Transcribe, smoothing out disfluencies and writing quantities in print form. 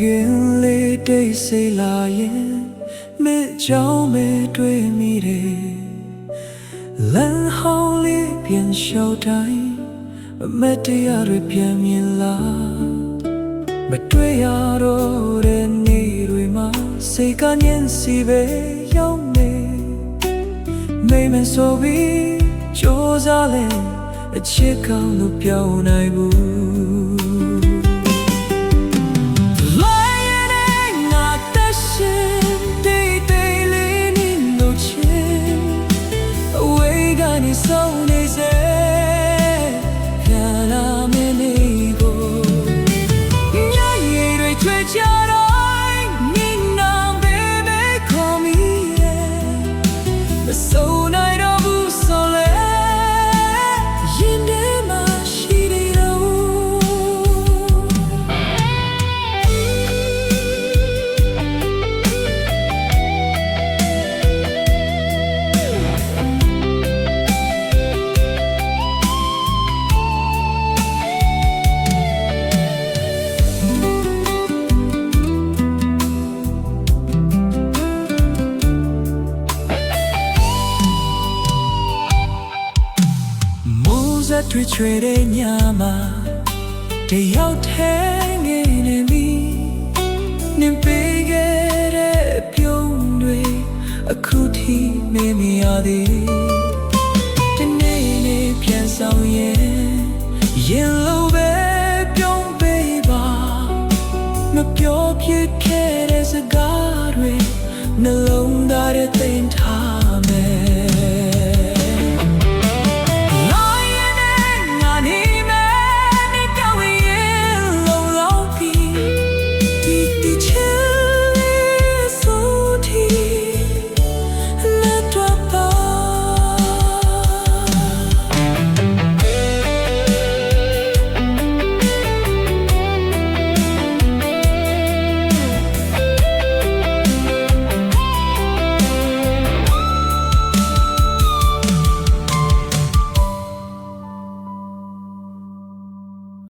ရင်လေးတိတ်ဆိတ်လာရင်မေ့ကြောင်မေ့တွေ့မိတယ်လမ်းဟောင်းလေးပြန်လျှောက်တိုင်းမတရားတွေပြန်မြင်လာမတွေ့ရတော့တဲ့နေ့တွေမှာစိတ်ကညင်စီပဲရောက်နေမိမဆိုပြီးကြိုးစားလဲအချစ်ကောင်းလို့ပြောင်းနိုင်ဘူးဆုံးနေစေပြန်လာမင်းလေးကိုညရီတွေချွေချတိုင်းမြင်နာဘေဘေခေါ်မိရဲ့မဆုံးနိုင်တော့ဘူးဆိုလေရင်ထဲမှာရှိတယ်တော့တွေ့ချွေတဲ့ညမှာတယောက်ထဲငယ်နေပြီနင်ပေးခဲ့တဲ့ပြုံးတွေအခုထိမေ့မရသေးဒီနေ့နေ့ပြန်ဆောင်ရင်လိုပဲပြုံးပေးပါမပြောဖြစ်ခဲ့တဲ့စကားတွေနှလုံးသားထဲသိမ်းထား